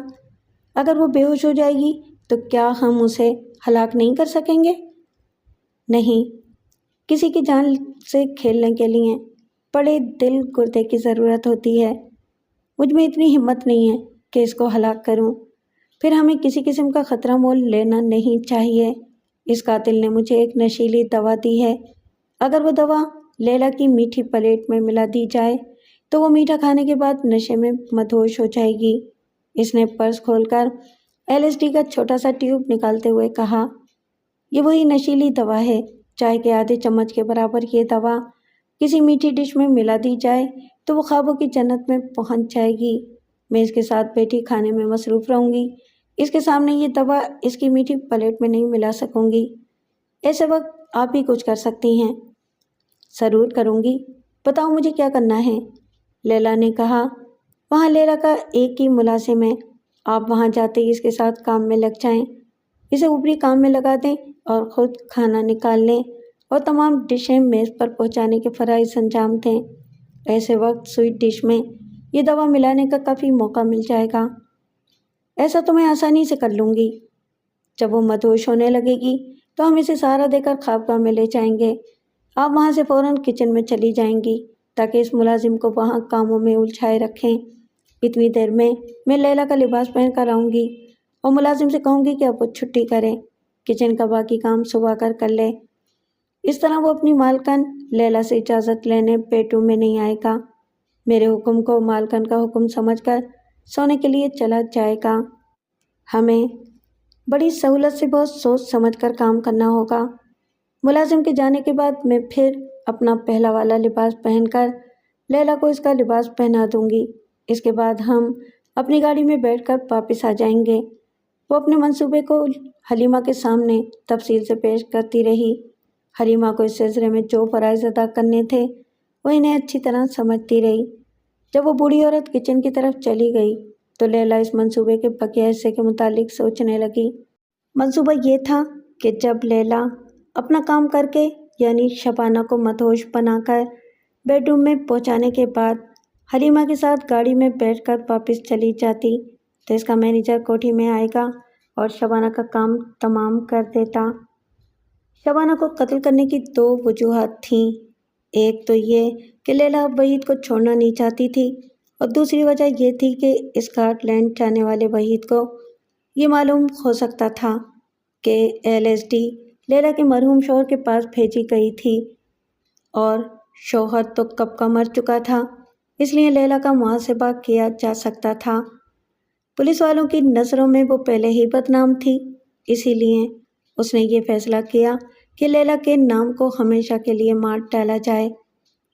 اگر وہ بے ہوش ہو جائے گی تو کیا ہم اسے ہلاک نہیں کر سکیں گے؟ نہیں، کسی کی جان سے کھیلنے کے لیے بڑے دل گردے کی ضرورت ہوتی ہے۔ مجھ میں اتنی ہمت نہیں ہے کہ اس کو ہلاک کروں، پھر ہمیں کسی قسم کا خطرہ مول لینا نہیں چاہیے۔ اس قاتل نے مجھے ایک نشیلی دوا دی ہے، اگر وہ دوا لیلا کی میٹھی پلیٹ میں ملا دی جائے تو وہ میٹھا کھانے کے بعد نشے میں مدہوش ہو جائے گی۔ اس نے پرس کھول کر LSD کا چھوٹا سا ٹیوب نکالتے ہوئے کہا، یہ وہی نشیلی دوا ہے، چائے کے آدھے چمچ کے برابر یہ دوا کسی میٹھی ڈش میں ملا دی جائے تو وہ خوابوں کی جنت میں پہنچ جائے گی۔ میں اس کے ساتھ بیٹھی کھانے میں مصروف رہوں گی، اس کے سامنے یہ دوا اس کی میٹھی پلیٹ میں نہیں ملا سکوں گی۔ ایسے وقت آپ بھی کچھ کر سکتی ہیں۔ ضرور کروں گی، بتاؤ مجھے کیا کرنا ہے؟ لیلا نے کہا، وہاں لیلا کا ایک ہی ملازم ہے، آپ وہاں جاتے ہی اس کے ساتھ کام میں لگ جائیں، اسے اوپری کام میں لگا دیں اور خود کھانا نکال لیں اور تمام ڈشیں میز پر پہنچانے کے فرائض انجام دیں۔ ایسے وقت سویٹ ڈش میں یہ دوا ملانے کا کافی موقع مل جائے گا۔ ایسا تو میں آسانی سے کر لوں گی۔ جب وہ مدہوش ہونے لگے گی تو ہم اسے سہارا دے کر خوابگاہ میں لے جائیں گے، آپ وہاں سے فوراً کچن میں چلی جائیں گی تاکہ اس ملازم کو وہاں کاموں میں الجھائے رکھیں۔ اتنی دیر میں لیلا کا لباس پہن کر آؤں گی اور ملازم سے کہوں گی کہ اب وہ چھٹی کرے، کچن کا باقی کام صبح کر لے۔ اس طرح وہ اپنی مالکن لیلا سے اجازت لینے بیڈ روم میں نہیں آئے گا، میرے حکم کو مالکن کا حکم سمجھ کر سونے کے لیے چلا جائے گا۔ ہمیں بڑی سہولت سے بہت سوچ سمجھ کر کام کرنا ہوگا۔ ملازم کے جانے کے بعد میں پھر اپنا پہلا والا لباس پہن کر لیلا کو اس کا لباس پہنا دوں گی، اس کے بعد ہم اپنی گاڑی میں بیٹھ کر واپس آ جائیں گے۔ وہ اپنے منصوبے کو حلیمہ کے سامنے تفصیل سے پیش کرتی رہی۔ حلیمہ کو اس سلسلے میں جو فرائض ادا کرنے تھے وہ انہیں اچھی طرح سمجھتی رہی۔ جب وہ بوڑھی عورت کچن کی طرف چلی گئی تو لیلا اس منصوبے کے بقیہ حصے کے متعلق سوچنے لگی۔ منصوبہ یہ تھا کہ جب لیلا اپنا کام کر کے یعنی شبانہ کو مدہوش بنا کر بیڈ روم میں پہنچانے کے بعد حلیمہ کے ساتھ گاڑی میں بیٹھ کر واپس چلی جاتی تو اس کا مینیجر کوٹھی میں آئے گا اور شبانہ کا کام تمام کر دیتا۔ شبانہ کو قتل کرنے کی دو وجوہات تھیں، ایک تو یہ کہ لیلا وحید کو چھوڑنا نہیں چاہتی تھی اور دوسری وجہ یہ تھی کہ اسکاٹ لینڈ جانے والے وحید کو یہ معلوم ہو سکتا تھا کہ LSD لیلا کے مرحوم شوہر کے پاس بھیجی گئی تھی اور شوہر تو کب کا مر چکا تھا، اس لیے لیلا کا محاسبہ کیا جا سکتا تھا۔ پولیس والوں کی نظروں میں وہ پہلے ہی بدنام تھی، اسی لیے اس نے یہ فیصلہ کیا کہ لیلا کے نام کو ہمیشہ کے لیے مار ڈالا جائے۔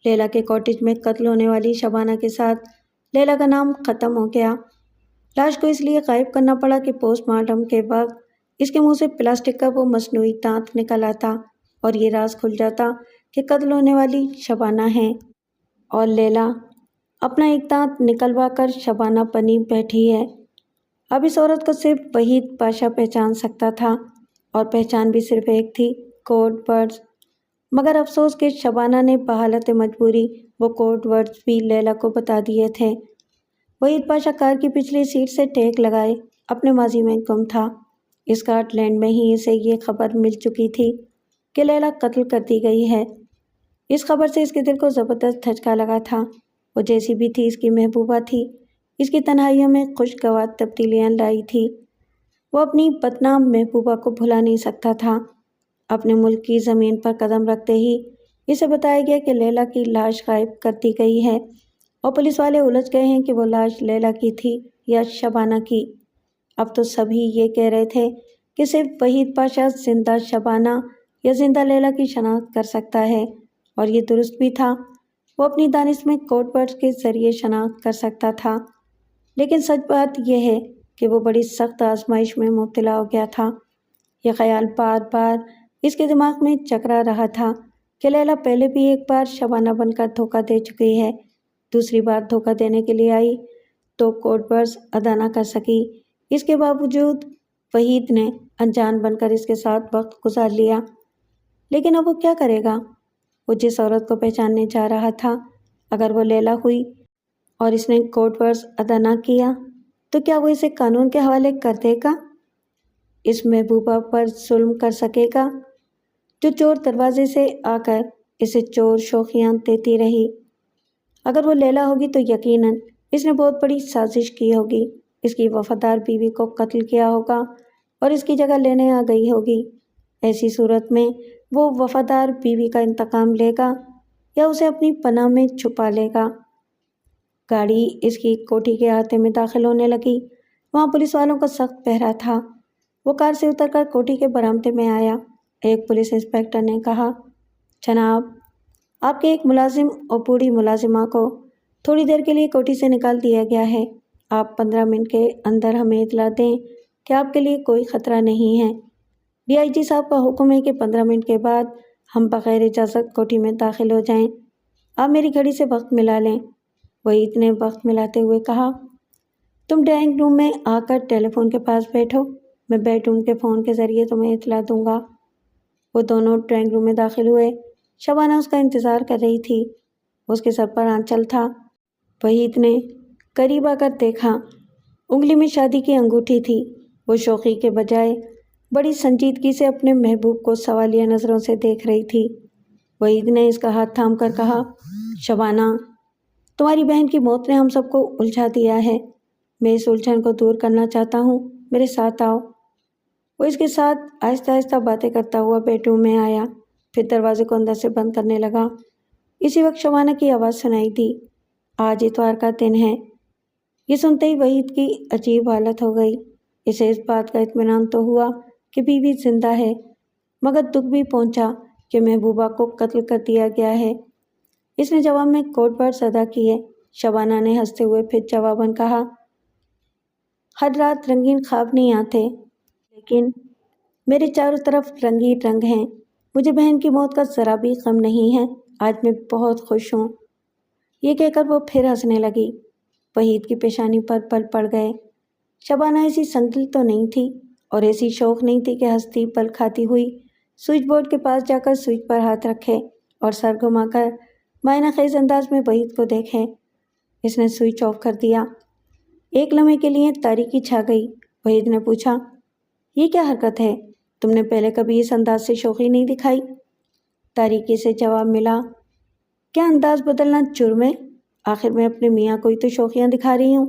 لیلا کے کاٹیج میں قتل ہونے والی شبانہ کے ساتھ لیلا کا نام ختم ہو گیا۔ لاش کو اس لیے غائب کرنا پڑا کہ پوسٹ مارٹم کے وقت اس کے منہ سے پلاسٹک کا وہ مصنوعی دانت نکل آتا اور یہ راز کھل جاتا کہ قتل ہونے والی شبانہ ہے اور لیلا اپنا ایک دانت نکلوا کر شبانہ بنی بیٹھی ہے۔ اب اس عورت کو صرف وحید پاشا پہچان سکتا تھا اور پہچان بھی صرف ایک تھی، کوڈ ورڈز۔ مگر افسوس کہ شبانہ نے بحالت مجبوری وہ کوڈ ورڈز بھی لیلا کو بتا دیے تھے۔ وحید پاشا کار کی پچھلی سیٹ سے ٹیک لگائے اپنے ماضی میں گم تھا۔ اسکاٹ لینڈ میں ہی اسے یہ خبر مل چکی تھی کہ لیلا قتل کر دی گئی ہے۔ اس خبر سے اس کے دل کو زبردست دھچکا لگا تھا۔ وہ جیسی بھی تھی اس کی محبوبہ تھی، اس کی تنہائیوں میں خوشگوار تبدیلیاں لائی تھی۔ وہ اپنی بدنام محبوبہ کو بھلا نہیں سکتا تھا۔ اپنے ملک کی زمین پر قدم رکھتے ہی اسے بتایا گیا کہ لیلا کی لاش غائب کر دی گئی ہے اور پولیس والے الجھ گئے ہیں کہ وہ لاش لیلا کی تھی یا شبانہ کی۔ اب تو سبھی یہ کہہ رہے تھے کہ صرف وحید پاشا زندہ شبانہ یا زندہ لیلا کی شناخت کر سکتا ہے، اور یہ درست بھی تھا۔ وہ اپنی دانش میں کوڈ ورڈز کے ذریعے شناخت کر سکتا تھا، لیکن سچ بات یہ ہے کہ وہ بڑی سخت آزمائش میں مبتلا ہو گیا تھا۔ یہ خیال بار بار اس کے دماغ میں چکرا رہا تھا کہ لیلا پہلے بھی ایک بار شبانہ بن کر دھوکہ دے چکی ہے، دوسری بار دھوکہ دینے کے لیے آئی تو کوڈ ورڈز ادا نہ کر سکی۔ اس کے باوجود وحید نے انجان بن کر اس کے ساتھ وقت گزار لیا، لیکن اب وہ کیا کرے گا؟ وہ جس عورت کو پہچاننے جا رہا تھا، اگر وہ لیلا ہوئی اور اس نے کوڈ ورڈز ادا نہ کیا تو کیا وہ اسے قانون کے حوالے کر دے گا؟ اس محبوبہ پر ظلم کر سکے گا جو چور دروازے سے آ کر اسے چور شوخیاں دیتی رہی؟ اگر وہ لیلا ہوگی تو یقیناً اس نے بہت بڑی سازش کی ہوگی، اس کی وفادار بیوی کو قتل کیا ہوگا اور اس کی جگہ لینے آ گئی ہوگی۔ ایسی صورت میں وہ وفادار بیوی کا انتقام لے گا یا اسے اپنی پناہ میں چھپا لے گا؟ گاڑی اس کی کوٹھی کے احاطے میں داخل ہونے لگی۔ وہاں پولیس والوں کا سخت پہرا تھا۔ وہ کار سے اتر کر کوٹھی کے برآمدے میں آیا۔ ایک پولیس انسپکٹر نے کہا، جناب، آپ کے ایک ملازم اور بوڑھی ملازمہ کو تھوڑی دیر کے لیے کوٹھی سے نکال دیا گیا ہے۔ آپ 15 منٹ کے اندر ہمیں اطلاع دیں کہ آپ کے لیے کوئی خطرہ نہیں ہے۔ DIG صاحب کا حکم ہے کہ 15 منٹ کے بعد ہم بغیر اجازت کوٹھی میں داخل ہو جائیں۔ آپ میری گھڑی سے وقت ملا لیں۔ وحید نے وقت ملاتے ہوئے کہا، تم ڈرائنگ روم میں آ کر ٹیلی فون کے پاس بیٹھو، میں بیڈ روم کے فون کے ذریعے تمہیں اطلاع دوں گا۔ وہ دونوں ڈرائنگ روم میں داخل ہوئے۔ شبانہ اس کا انتظار کر رہی تھی، اس کے سر پر آنچل تھا۔ وحید نے قریب آ کر دیکھا، انگلی میں شادی کی انگوٹھی تھی۔ وہ شوخی کے بجائے بڑی سنجیدگی سے اپنے محبوب کو سوالیہ نظروں سے دیکھ رہی تھی۔ وحید نے اس کا ہاتھ تھام کر کہا، شبانہ، تمہاری بہن کی موت نے ہم سب کو الجھا دیا ہے، میں اس الجھن کو دور کرنا چاہتا ہوں، میرے ساتھ آؤ۔ وہ اس کے ساتھ آہستہ آہستہ باتیں کرتا ہوا بیڈ روم میں آیا، پھر دروازے کو اندر سے بند کرنے لگا۔ اسی وقت شبانہ کی آواز سنائی دی، آج اتوار کا دن ہے۔ یہ سنتے ہی وحید کی عجیب حالت ہو گئی۔ اسے اس بات کا اطمینان تو ہوا کہ بیوی زندہ ہے، مگر دکھ بھی پہنچا کہ محبوبہ کو قتل کر دیا گیا ہے۔ اس نے جواب میں کوڈ ورڈز ادا کیے۔ شبانہ نے ہنستے ہوئے پھر جواباً کہا، ہر رات رنگین خواب نہیں آتے، لیکن میرے چاروں طرف رنگ ہی رنگ ہیں۔ مجھے بہن کی موت کا ذرا بھی غم نہیں ہے، آج میں بہت خوش ہوں۔ یہ کہہ کر وہ پھر ہنسنے لگی۔ وحید کی پیشانی پر پل پڑ گئے۔ شبانہ ایسی سنگدل تو نہیں تھی اور ایسی شوق نہیں تھی کہ ہنستی پل کھاتی ہوئی سوئچ بورڈ کے پاس جا کر سوئچ پر ہاتھ رکھے اور سر گھما کر معنی خیز انداز میں وحید کو دیکھے۔ اس نے سوئچ آف کر دیا۔ ایک لمحے کے لیے تاریکی چھا گئی۔ وحید نے پوچھا، یہ کیا حرکت ہے؟ تم نے پہلے کبھی اس انداز سے شوخی نہیں دکھائی؟ تاریکی سے جواب ملا، کیا انداز بدلنا جرم ہے؟ آخر میں اپنے میاں کو ہی تو شوخیاں دکھا رہی ہوں۔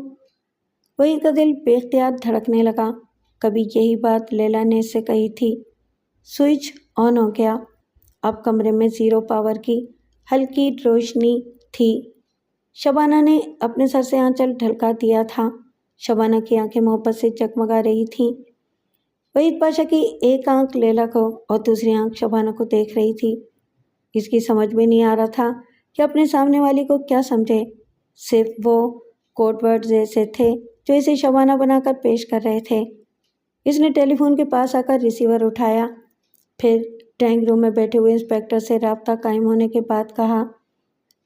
وحید کا دل بے اختیار دھڑکنے لگا۔ کبھی یہی بات لیلا نے اس سے کہی تھی۔ سوئچ آن ہو گیا۔ اب کمرے میں زیرو پاور کی ہلکی روشنی تھی۔ شبانہ نے اپنے سر سے آنچل ڈھلکا دیا تھا۔ شبانہ کی آنکھیں محبت سے جگمگا رہی تھیں۔ وحید پاشا کی ایک آنکھ لیلا کو اور دوسری آنکھ شبانہ کو دیکھ رہی تھی۔ اس کی سمجھ میں نہیں آ رہا تھا کہ اپنے سامنے والی کو کیا سمجھے۔ صرف وہ کوڈ ورڈز ایسے تھے جو اسے شبانہ بنا کر پیش کر رہے تھے۔ اس نے ٹیلی فون کے پاس آ کر ریسیور اٹھایا، پھر ڈرائنگ روم میں بیٹھے ہوئے انسپکٹر سے رابطہ قائم ہونے کے بعد کہا،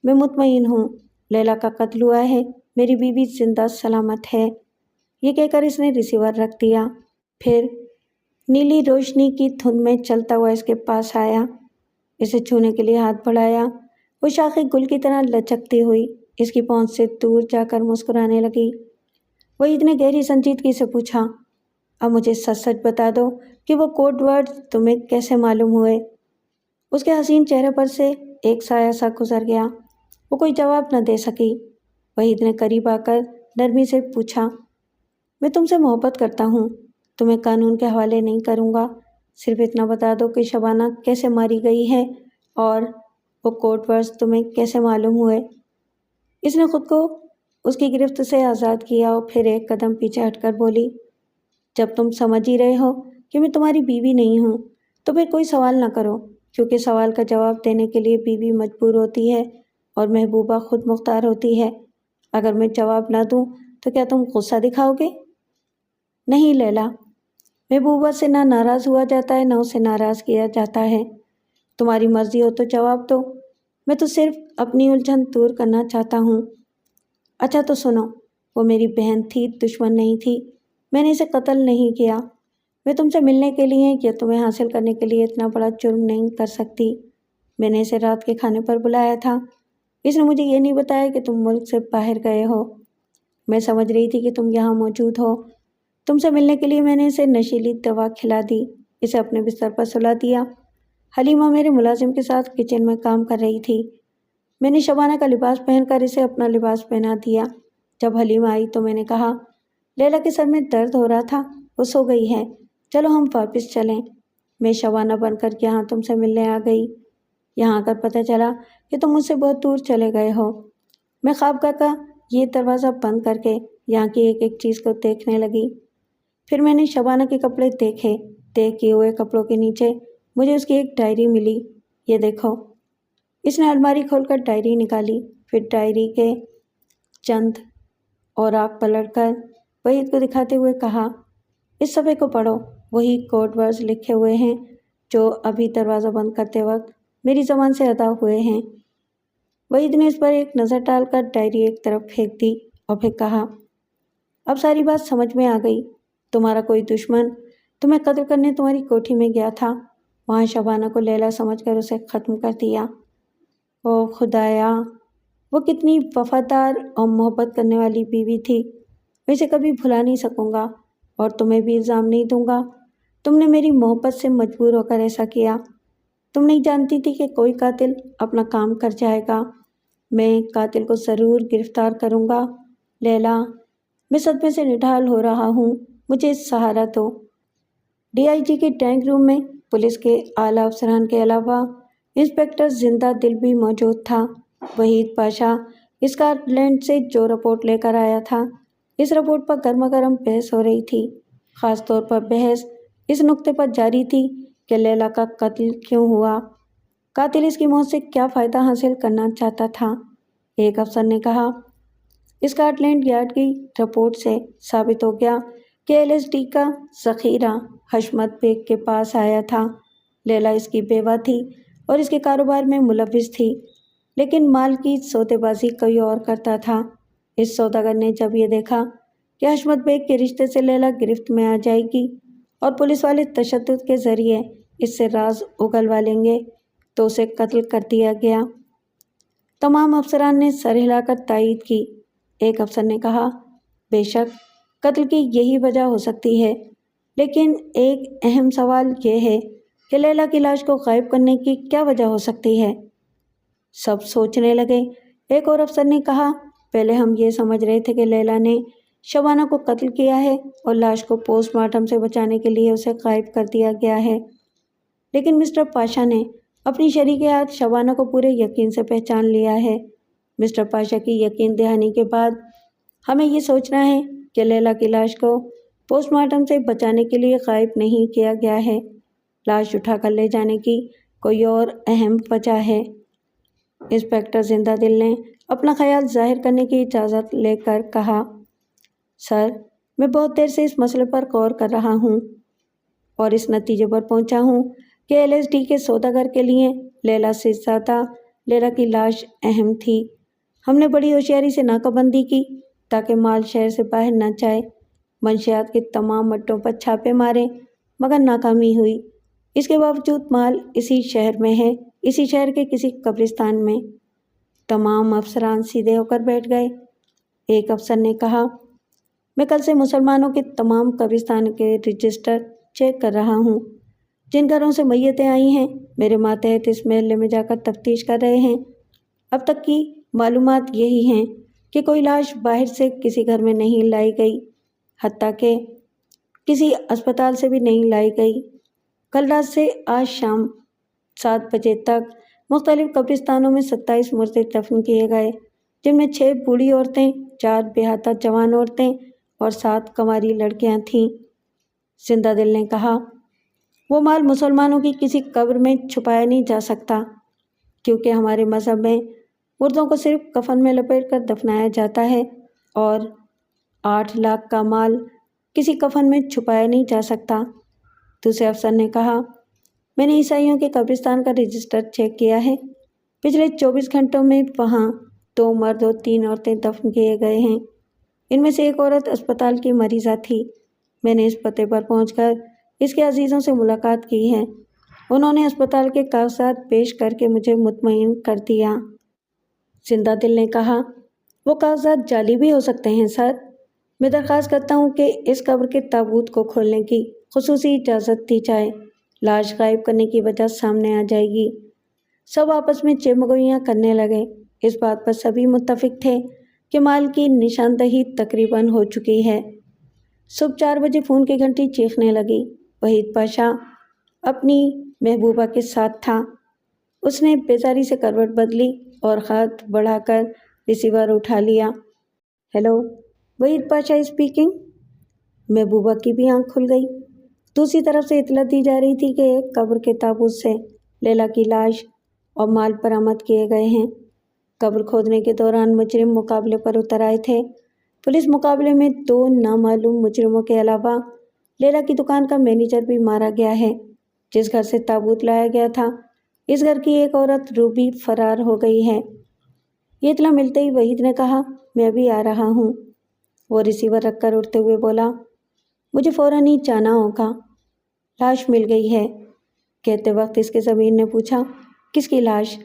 میں مطمئن ہوں لیلا کا قتل ہوا ہے، میری بیوی زندہ سلامت ہے۔ یہ کہہ کر اس نے ریسیور رکھ دیا، پھر نیلی روشنی کی دھند میں چلتا ہوا اس کے پاس آیا، اسے چھونے کے لیے ہاتھ بڑھایا۔ وہ شاخ گل کی طرح لچکتی ہوئی اس کی پہنچ سے دور جا کر مسکرانے لگی۔ وحید نے گہری سنجیدگی سے پوچھا، اب مجھے سچ سچ بتا دو کہ وہ کوڈ ورڈ تمہیں کیسے معلوم ہوئے؟ اس کے حسین چہرے پر سے ایک سایہ سا گزر گیا۔ وہ کوئی جواب نہ دے سکی۔ وحید نے قریب آ کر نرمی سے پوچھا، میں تم سے محبت کرتا ہوں، تمہیں قانون کے حوالے نہیں کروں گا، صرف اتنا بتا دو کہ شبانہ کیسے ماری گئی ہے اور وہ کوڈ ورڈز تمہیں کیسے معلوم ہوئے؟ اس نے خود کو اس کی گرفت سے آزاد کیا اور پھر ایک قدم پیچھے ہٹ کر بولی، جب تم سمجھ ہی رہے ہو کہ میں تمہاری بیوی نہیں ہوں تو پھر کوئی سوال نہ کرو، کیونکہ سوال کا جواب دینے کے لیے بیوی مجبور ہوتی ہے اور محبوبہ خود مختار ہوتی ہے۔ اگر میں جواب نہ دوں تو کیا تم غصہ دکھاؤ گے؟ نہیں لیلا، محبوبہ سے نہ ناراض ہوا جاتا ہے نہ اسے ناراض کیا جاتا ہے۔ تمہاری مرضی ہو تو جواب دو، میں تو صرف اپنی الجھن دور کرنا چاہتا ہوں۔ اچھا تو سنو، وہ میری بہن تھی، دشمن نہیں تھی، میں نے اسے قتل نہیں کیا۔ میں تم سے ملنے کے لیے یا تمہیں حاصل کرنے کے لیے اتنا بڑا جرم نہیں کر سکتی۔ میں نے اسے رات کے کھانے پر بلایا تھا، اس نے مجھے یہ نہیں بتایا کہ تم ملک سے باہر گئے ہو۔ میں سمجھ رہی تھی کہ تم یہاں موجود ہو۔ تم سے ملنے کے لیے میں نے اسے نشیلی دوا کھلا دی، اسے اپنے بستر پر سلا دیا۔ حلیمہ میرے ملازم کے ساتھ کچن میں کام کر رہی تھی، میں نے شبانہ کا لباس پہن کر اسے اپنا لباس پہنا دیا۔ جب حلیمہ آئی تو میں نے کہا، لیلا کے سر میں درد ہو رہا تھا، وہ سو گئی ہے، چلو ہم واپس چلیں۔ میں شبانہ بن کر یہاں تم سے ملنے آ گئی۔ یہاں آ کر پتہ چلا کہ تم مجھ سے بہت دور چلے گئے ہو۔ میں خوابگاہ کا یہ دروازہ بند کر کے یہاں کی ایک ایک چیز کو دیکھنے لگی۔ پھر میں نے شبانہ کے کپڑے دیکھے، طے کیے ہوئے کپڑوں کے نیچے مجھے اس کی ایک ڈائری ملی، یہ دیکھو۔ اس نے الماری کھول کر ڈائری نکالی، پھر ڈائری کے چند اوراق پلٹ کر وحید کو دکھاتے ہوئے کہا، اس صفحے کو پڑھو، وہی کوڈ ورڈز لکھے ہوئے ہیں جو ابھی دروازہ بند کرتے وقت میری زبان سے ادا ہوئے ہیں۔ وحید نے اس پر ایک نظر ڈال کر ڈائری ایک طرف پھینک دی اور پھر کہا، اب ساری بات سمجھ میں آ گئی، تمہارا کوئی دشمن تمہیں قتل کرنے تمہاری کوٹھی میں گیا تھا، وہاں شبانہ کو لیلا سمجھ کر اسے ختم کر دیا۔ او خدایا، وہ کتنی وفادار اور محبت کرنے والی بیوی تھی، میں اسے کبھی بھلا نہیں سکوں گا اور تمہیں بھی الزام نہیں دوں گا، تم نے میری محبت سے مجبور ہو کر ایسا کیا۔ تم نہیں جانتی تھی کہ کوئی قاتل اپنا کام کر جائے گا، میں قاتل کو ضرور گرفتار کروں گا۔ لیلا، میں صدمے سے نڈھال ہو رہا ہوں، مجھے سہارا دو۔ ڈی آئی جی کے ڈرائنگ روم میں پولیس کے اعلیٰ افسران کے علاوہ انسپکٹر زندہ دل بھی موجود تھا۔ وحید پاشا اسکاٹ لینڈ سے جو رپورٹ لے کر آیا تھا، اس رپورٹ پر گرما گرم بحث ہو رہی تھی۔ خاص طور پر بحث اس نقطے پر جاری تھی کہ لیلا کا قتل کیوں ہوا۔ قاتل اس کی موت سے کیا فائدہ حاصل کرنا چاہتا تھا؟ ایک افسر نے کہا۔ اسکاٹ لینڈ یارڈ کی رپورٹ سے ثابت ہو گیا کہ LSD کا ذخیرہ حشمت بیگ کے پاس آیا تھا۔ لیلا اس کی بیوہ تھی اور اس کے کاروبار میں ملوث تھی، لیکن مال کی سودے بازی کوئی اور کرتا تھا۔ اس سوداگر نے جب یہ دیکھا کہ حشمت بیگ کے رشتے سے لیلا گرفت میں آ جائے گی اور پولیس والے تشدد کے ذریعے اس سے راز اگلوا لیں گے، تو اسے قتل کر دیا گیا۔ تمام افسران نے سر ہلا کر تائید کی۔ ایک افسر نے کہا، بے شک قتل کی یہی وجہ ہو سکتی ہے، لیکن ایک اہم سوال یہ ہے کہ لیلا کی لاش کو غائب کرنے کی کیا وجہ ہو سکتی ہے؟ سب سوچنے لگے۔ ایک اور افسر نے کہا، پہلے ہم یہ سمجھ رہے تھے کہ لیلا نے شبانہ کو قتل کیا ہے اور لاش کو پوسٹ مارٹم سے بچانے کے لیے اسے غائب کر دیا گیا ہے، لیکن مسٹر پاشا نے اپنی شریک ہاتھ شبانہ کو پورے یقین سے پہچان لیا ہے۔ مسٹر پاشا کی یقین دہانی کے بعد ہمیں یہ سوچنا ہے کہ لیلا کی لاش کو پوسٹ مارٹم سے بچانے کے لیے غائب نہیں کیا گیا ہے، لاش اٹھا کر لے جانے کی کوئی اور اہم وجہ ہے۔ انسپکٹر زندہ دل نے اپنا خیال ظاہر کرنے کی اجازت لے کر کہا، سر، میں بہت دیر سے اس مسئلے پر غور کر رہا ہوں اور اس نتیجے پر پہنچا ہوں کہ LSD کے سوداگر کے لیے لیلا سے زیادہ لیلا کی لاش اہم تھی۔ ہم نے بڑی ہوشیاری سے ناکہ بندی کی تاکہ مال شہر سے باہر نہ جائے، منشیات کے تمام اڈوں پر چھاپے مارے، مگر ناکامی ہوئی۔ اس کے باوجود مال اسی شہر میں ہے، اسی شہر کے کسی قبرستان میں۔ تمام افسران سیدھے ہو کر بیٹھ گئے۔ ایک افسر نے کہا، میں کل سے مسلمانوں کے تمام قبرستان کے رجسٹر چیک کر رہا ہوں۔ جن گھروں سے میتیں آئی ہیں، میرے ماتحت اس محلے میں جا کر تفتیش کر رہے ہیں۔ اب تک کی معلومات یہی ہیں کہ کوئی لاش باہر سے کسی گھر میں نہیں لائی گئی، حتیٰ کہ کسی اسپتال سے بھی نہیں لائی گئی۔ کل رات سے آج شام 7 بجے تک مختلف قبرستانوں میں 27 مردے دفن کیے گئے، جن میں 6 بوڑھی عورتیں، 4 بے حیات جوان عورتیں اور 7 کنواری لڑکیاں تھیں۔ زندہ دل نے کہا، وہ مال مسلمانوں کی کسی قبر میں چھپایا نہیں جا سکتا، کیونکہ ہمارے مذہب میں مردوں کو صرف کفن میں لپیٹ کر دفنایا جاتا ہے، اور 8 لاکھ کا مال کسی کفن میں چھپایا نہیں جا سکتا۔ دوسرے افسر نے کہا، میں نے عیسائیوں کے قبرستان کا رجسٹر چیک کیا ہے۔ پچھلے 24 گھنٹوں میں وہاں 2 مرد اور 3 عورتیں دفن کیے گئے ہیں۔ ان میں سے ایک عورت اسپتال کی مریضہ تھی۔ میں نے اس پتے پر پہنچ کر اس کے عزیزوں سے ملاقات کی ہے۔ انہوں نے اسپتال کے کاغذات پیش کر کے مجھے مطمئن کر دیا۔ زندہ دل نے کہا، وہ کاغذات جعلی بھی ہو سکتے ہیں سر۔ میں درخواست کرتا ہوں کہ اس قبر کے تابوت کو کھولنے کی خصوصی اجازت دی جائے۔ لاش غائب کرنے کی وجہ سامنے آ جائے گی۔ سب آپس میں چیمگوئیاں کرنے لگے۔ اس بات پر سبھی متفق تھے کہ مال کی نشاندہی تقریباً ہو چکی ہے۔ صبح 4 بجے فون کی گھنٹی چیخنے لگی۔ وحید پاشا اپنی محبوبہ کے ساتھ تھا۔ اس نے بیزاری سے کروٹ بدلی اور ہاتھ بڑھا کر ریسیور اٹھا لیا۔ Hello, Waheed Pasha speaking. محبوبہ کی بھی آنکھ کھل گئی۔ دوسری طرف سے اطلاع دی جا رہی تھی کہ ایک قبر کے تابوت سے لیلا کی لاش اور مال برآمد کیے گئے ہیں۔ قبر کھودنے کے دوران مجرم مقابلے پر اتر آئے تھے۔ پولیس مقابلے میں 2 نامعلوم مجرموں کے علاوہ لیلا کی دکان کا مینیجر بھی مارا گیا ہے، جس گھر سے تابوت لایا گیا تھا۔ اس گھر کی ایک عورت روبی فرار ہو گئی ہے۔ یہ اطلاع ملتے ہی وحید نے کہا، میں ابھی آ رہا ہوں۔ وہ ریسیور رکھ کر اٹھتے ہوئے بولا، مجھے فوراً ہی جانا ہوگا۔ لاش مل گئی ہے، کہتے وقت اس کے ضمیر نے پوچھا، کس کی لاش؟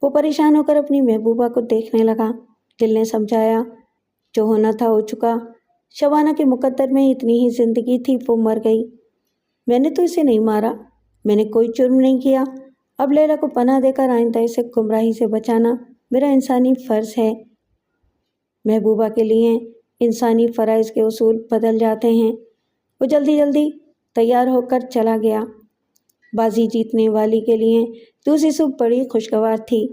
وہ پریشان ہو کر اپنی محبوبہ کو دیکھنے لگا۔ دل نے سمجھایا، جو ہونا تھا ہو چکا۔ شبانہ کے مقدر میں اتنی ہی زندگی تھی، وہ مر گئی۔ میں نے تو اسے نہیں مارا، میں نے کوئی جرم نہیں کیا۔ اب لیلا کو پناہ دے کر آئندہ اسے گمراہی سے بچانا میرا انسانی فرض ہے۔ محبوبہ کے لیے انسانی فرائض کے اصول بدل جاتے ہیں۔ وہ جلدی جلدی تیار ہو کر چلا گیا۔ بازی جیتنے والی کے لیے دوسری صبح بڑی خوشگوار تھی۔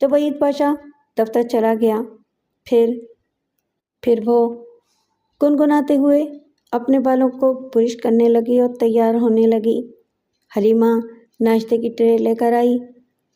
جب وحید پاشا دفتر چلا گیا، پھر وہ گنگناتے ہوئے اپنے بالوں کو برش کرنے لگی اور تیار ہونے لگی۔ حلیمہ ناشتے کی ٹرے لے کر آئی۔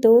2